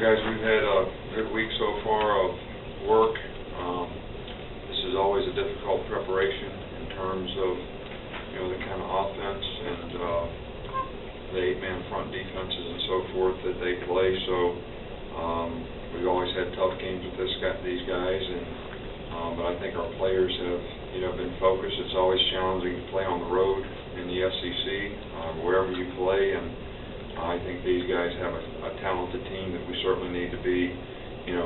Guys, we've had a good week so far of work. This is always a difficult preparation in terms of, the kind of offense and the 8-man front defenses and so forth that they play. So we've always had tough games with these guys, and but I think our players have been focused. It's always challenging to play on the road in the SEC, wherever you play, and I think these guys have a talented team that we certainly need to be,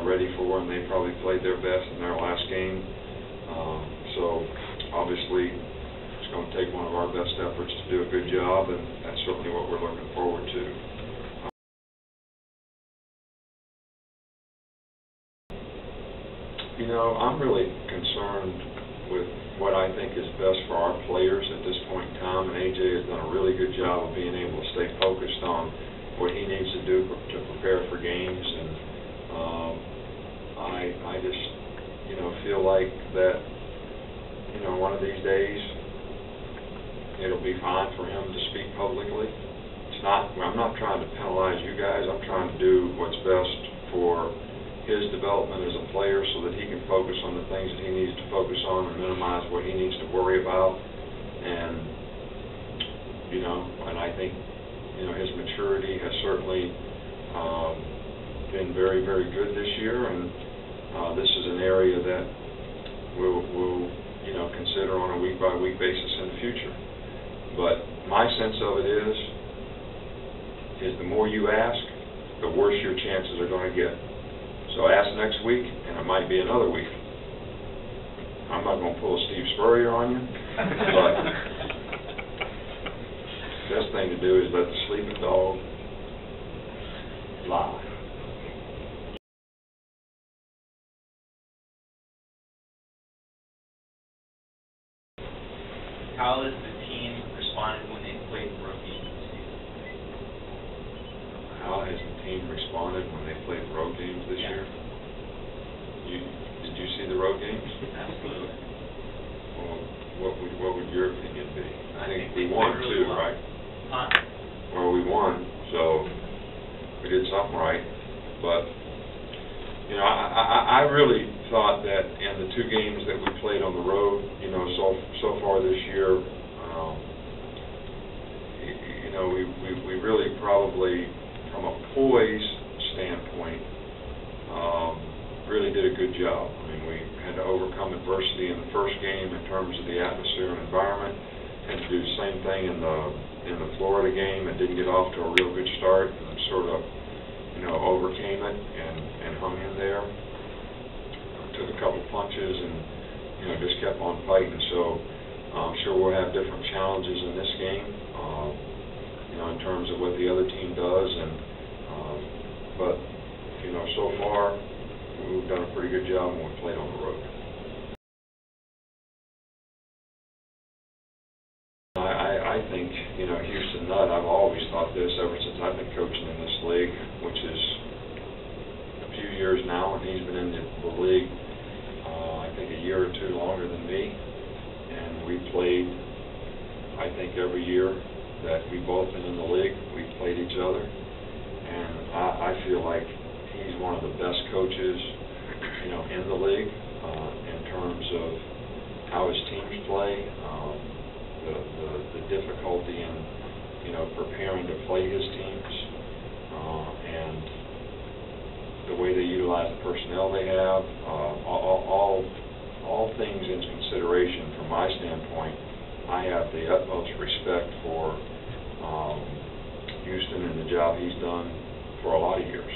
ready for, and they probably played their best in their last game. So obviously it's going to take one of our best efforts to do a good job, and that's certainly what we're looking forward to. I'm really concerned with what I think is best for our players at this point in time, and AJ has done a really good job of being able to stay focused on what he needs to do to prepare for games, and I just feel like that one of these days it'll be fine for him to speak publicly. I'm not trying to penalize you guys. I'm trying to do what's best for his development as a player so that he can focus on the things that he needs to focus on and minimize what he needs to worry about. And and I think his maturity has certainly been very, very good this year, and this is an area that we'll consider on a week-by-week basis in the future. But my sense of it is the more you ask, the worse your chances are going to get. So ask next week, and it might be another week. I'm not going to pull a Steve Spurrier on you, but the best thing to do is let the sleeping dog lie. How has the team responded when they played road games this season? How has the team responded when they played road games this year? Did you see the road games? Absolutely. Well, what would your opinion be? I think we won really too, well. right? Huh? Well, we won, so we did something right. But I really thought that in the two games that we played on the road, so far this year, we really probably, from a poise standpoint, really did a good job. I mean, we had to overcome adversity in the first game in terms of the atmosphere and environment, and to do the same thing in the Florida game. It didn't get off to a real good start, and sort of overcame it and hung in there. Took a couple punches and just kept on fighting. So I'm sure we'll have different challenges in this game, in terms of what the other team does, and but so far we've done a pretty good job when we played on the road. I think Houston Nutt. I've always thought this ever since I've been coaching in this league, which is a few years now, and he's been in the league I think a year or two longer than me, and we played, I think, every year that we've both been in the league, we've played each other, and I feel like he's one of the best coaches in the league in terms of how his teams play, the difficulty in preparing to play his teams, and the way they utilize the personnel they have, all things in consideration from my standpoint. I have the utmost respect for Houston and the job he's done for a lot of years.